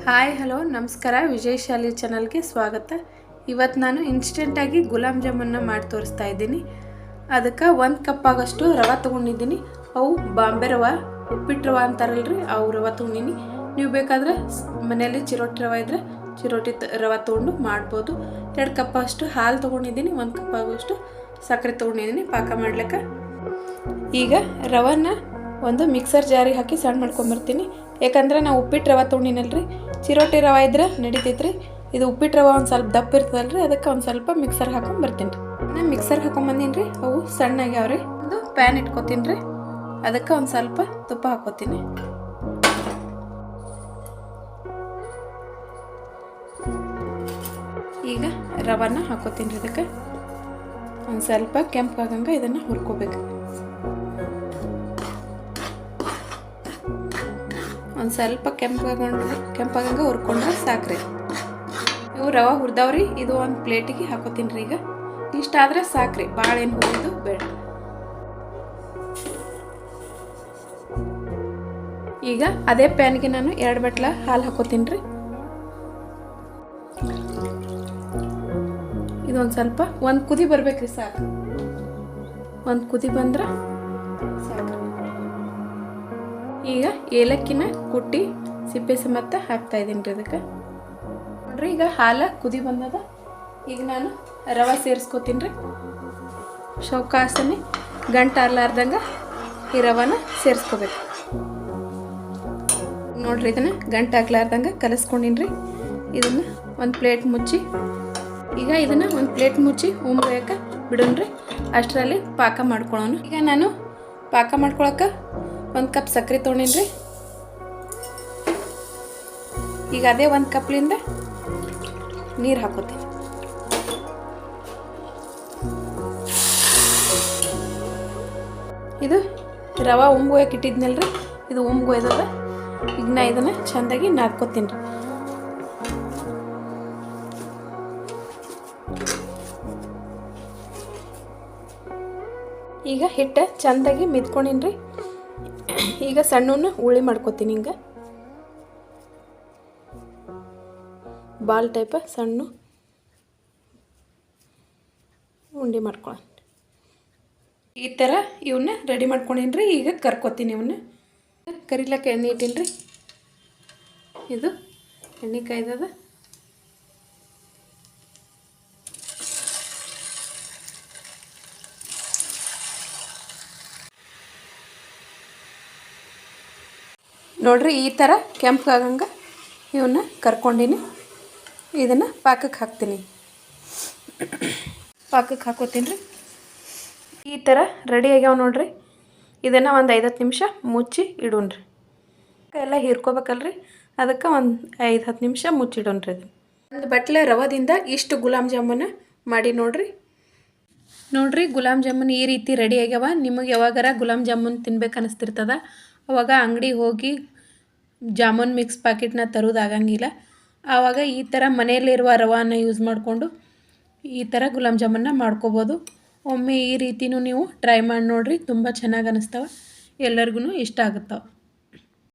Hi hello ನಮಸ್ಕಾರ ವಿಜಯಶಾಲಿ ಚಾನಲ್ಗೆ ಸ್ವಾಗತ. ಇವತ್ತು ನಾನು ಇನ್ಸ್ಟೆಂಟಾಗಿ ಗುಲಾಬ್ ಜಾಮೂನ್ನ ಮಾಡಿ ತೋರಿಸ್ತಾ ಇದ್ದೀನಿ. ಅದಕ್ಕೆ 1 ಕಪ್ ಆಗೋಷ್ಟು ರವೆ ತೊಗೊಂಡಿದ್ದೀನಿ. ಅವು ಬಾಂಬೆ ರವೆ, ಉಪ್ಪಿಟ್ಟು ರವೆ ಅಂತಾರಲ್ರಿ, ಅವು ರವೆ ತೊಗೊಂಡಿನಿ. ನೀವು ಬೇಕಾದರೆ ಮನೆಯಲ್ಲಿ ಚಿರೋಟಿ ರವೆ ಇದ್ದರೆ ಚಿರೋಟಿ ರವೆ ತೊಗೊಂಡು ಮಾಡ್ಬೋದು. 2 ಕಪ್ ಅಷ್ಟು ಹಾಲು ತೊಗೊಂಡಿದ್ದೀನಿ. 1 ಕಪ್ ಆಗೋಷ್ಟು ಸಕ್ಕರೆ ತೊಗೊಂಡಿದ್ದೀನಿ ಪಾಕ ಮಾಡ್ಲಿಕ್ಕೆ. ಈಗ ರವನ್ನ ಒಂದು ಮಿಕ್ಸರ್ ಜಾರಿಗೆ ಹಾಕಿ ಸಣ್ಣ ಮಾಡ್ಕೊಂಬರ್ತೀನಿ. ಯಾಕಂದರೆ ನಾವು ಉಪ್ಪಿಟ್ಟು ರವೆ ತೊಗೊಂಡಿನಲ್ರಿ, ಚಿರೋಟಿ ರವೆ ಇದ್ರೆ ನಡಿತೈತ್ರಿ. ಇದು ಉಪ್ಪಿಟ್ಟು ರವೆ ಒಂದು ಸ್ವಲ್ಪ ದಪ್ಪ ಇರ್ತದಲ್ರಿ, ಅದಕ್ಕೆ ಒಂದು ಸ್ವಲ್ಪ ಮಿಕ್ಸರ್ ಹಾಕೊಂಬರ್ತೀನಿ ರೀ. ನಾನು ಮಿಕ್ಸರ್ ಹಾಕೊಂಬಂದೀನಿ ರೀ. ಅವು ಸಣ್ಣಾಗ್ಯಾವ್ರಿ. ಒಂದು ಪ್ಯಾನ್ ಇಟ್ಕೊತೀನಿ ರೀ. ಅದಕ್ಕೆ ಒಂದು ಸ್ವಲ್ಪ ತುಪ್ಪ ಹಾಕೋತೀನಿ. ಈಗ ರವೆನ ಹಾಕೋತೀನಿ ರೀ. ಅದಕ್ಕೆ ಒಂದು ಸ್ವಲ್ಪ ಕೆಂಪಾಗಂಗೆ ಇದನ್ನು ಹುರ್ಕೋಬೇಕು. ಒಂದು ಸ್ವಲ್ಪ ಕೆಂಪಾಗಂಗೆ ಹುರ್ಕೊಂಡ್ರೆ ಸಾಕ್ರಿ. ಇವು ರವೆ ಹುರಿದವ್ರಿ. ಇದು ಒಂದು ಪ್ಲೇಟಿಗೆ ಹಾಕೋತೀನಿ ರೀ. ಈಗ ಇಷ್ಟಾದರೆ ಸಾಕ್ರಿ, ಭಾಳ ಏನು ಹುರಿದು ಬೇಡ. ಈಗ ಅದೇ ಪ್ಯಾನ್ಗೆ ನಾನು 2 ಬಟ್ಲ ಹಾಲು ಹಾಕೋತೀನಿ ರೀ. ಇದೊಂದು ಸ್ವಲ್ಪ ಒಂದು ಕುದಿ ಬರ್ಬೇಕ್ರಿ, ಸಾಕು. ಒಂದು ಕುದಿ ಬಂದ್ರೆ ಸಾಕು. ಈಗ ಏಲಕ್ಕಿನ ಕುಟ್ಟಿ ಸಿಪ್ಪೆ ಸಮೇತ ಹಾಕ್ತಾ ಇದ್ದೀನಿ ರೀ. ಅದಕ್ಕೆ ನೋಡ್ರಿ, ಈಗ ಹಾಲು ಕುದಿ ಬಂದದ. ಈಗ ನಾನು ರವೆ ಸೇರಿಸ್ಕೋತೀನಿ ರೀ. ಶೌಕಾಸನೆ ಗಂಟು ಆರ್ಲಾರ್ದಂಗೆ ಈ ರವೆನ ಸೇರಿಸ್ಕೋಬೇಕು. ನೋಡ್ರಿ, ಇದನ್ನು ಗಂಟು ಆಗ್ಲಾರ್ದಂಗೆ ಕಲಸ್ಕೊಂಡಿನಿ ರೀ. ಇದನ್ನು ಒಂದು ಪ್ಲೇಟ್ ಮುಚ್ಚಿ, ಈಗ ಇದನ್ನು ಒಂದು ಪ್ಲೇಟ್ ಮುಚ್ಚಿ ಉಮ್ಗೋಯಕ್ಕೆ ಬಿಡೋಣ್ರಿ. ಅಷ್ಟರಲ್ಲಿ ಪಾಕ ಮಾಡ್ಕೊಳ್ಳೋಣ. ಈಗ ನಾನು ಪಾಕ ಮಾಡ್ಕೊಳಕ್ಕೆ 1 ಕಪ್ ಸಕ್ಕರೆ ತೊಗೊಂಡಿನಿ ರೀ. ಈಗ ಅದೇ 1 ಕಪ್ಲಿಂದ ನೀರು ಹಾಕೋತೀನಿ. ಇದು ರವೆ ಉಮ್ಗೋಯಕ್ಕೆ ಇಟ್ಟಿದ್ನಲ್ರಿ, ಇದು ಉಮ್ಗೋಯ್ದದ. ಈಗ ನಾ ಇದನ್ನು ಚೆಂದಾಗಿ ನಾದ್ಕೋತೀನಿ ರೀ. ಈಗ ಹಿಟ್ಟು ಚೆಂದಾಗಿ ಮಿದ್ಕೊಂಡಿನಿ ರೀ. ಈಗ ಸಣ್ಣವನ್ನು ಉಳ್ಳಿ ಮಾಡ್ಕೋತೀನಿ. ಹಿಂಗೆ ಬಾಲ್ ಟೈಪ ಸಣ್ಣ ಉಂಡೆ ಮಾಡ್ಕೊಳ್ಳೋಣ. ಈ ಥರ ಇವನ್ನ ರೆಡಿ ಮಾಡ್ಕೊಂಡಿನಿ ರೀ. ಈಗ ಕರ್ಕೋತೀನಿ. ಇವನ್ನ ಕರಿಲಕ್ಕೆ ಎಣ್ಣೆ ಇಟ್ಟೀನಿ ರೀ. ಇದು ಎಣ್ಣೆ ಕಾಯ್ದದ. ನೋಡ್ರಿ, ಈ ಥರ ಕೆಂಪಾಗಂಗೆ ಇವನ್ನ ಕರ್ಕೊಂಡಿನಿ. ಇದನ್ನು ಪಾಕಕ್ಕೆ ಹಾಕ್ತೀನಿ. ಪಾಕಕ್ಕೆ ಹಾಕೋತೀನಿ ರೀ. ಈ ಥರ ರೆಡಿ ಆಗ್ಯಾವ ನೋಡ್ರಿ. ಇದನ್ನು ಒಂದು 5-10 ನಿಮಿಷ ಮುಚ್ಚಿ ಇಡೋಣ್ರಿ. ಎಲ್ಲ ಹೀರ್ಕೋಬೇಕಲ್ರಿ, ಅದಕ್ಕೆ ಒಂದು 5-10 ನಿಮಿಷ ಮುಚ್ಚಿಡೋಣ್ರಿ. ಇದು ಒಂದು ಬಟ್ಲೆ ರವದಿಂದ ಇಷ್ಟು ಗುಲಾಬ್ ಜಾಮೂನ ಮಾಡಿ ನೋಡ್ರಿ. ಗುಲಾಬ್ ಜಾಮೂನ್ ಈ ರೀತಿ ರೆಡಿ ಆಗ್ಯಾವ. ನಿಮಗೆ ಯಾವಾಗಾರ ಗುಲಾಬ್ ಜಾಮೂನ್ ತಿನ್ಬೇಕು ಅನಿಸ್ತಿರ್ತದ, ಆವಾಗ ಅಂಗಡಿ ಹೋಗಿ ಜಾಮೂನ್ ಮಿಕ್ಸ್ ಪ್ಯಾಕೆಟ್ನ ತರೋದಾಗಂಗಿಲ್ಲ. ಆವಾಗ ಈ ಥರ ಮನೆಯಲ್ಲಿರುವ ರವಾನ ಯೂಸ್ ಮಾಡಿಕೊಂಡು ಈ ಥರ ಗುಲಾಬ್ ಜಾಮೂನ್ನ ಮಾಡ್ಕೋಬೋದು. ಒಮ್ಮೆ ಈ ರೀತಿನೂ ನೀವು ಟ್ರೈ ಮಾಡಿ ನೋಡಿರಿ. ತುಂಬ ಚೆನ್ನಾಗಿ ಅನ್ನಿಸ್ತಾವೆ, ಎಲ್ಲರಿಗೂ ಇಷ್ಟ ಆಗುತ್ತವೆ.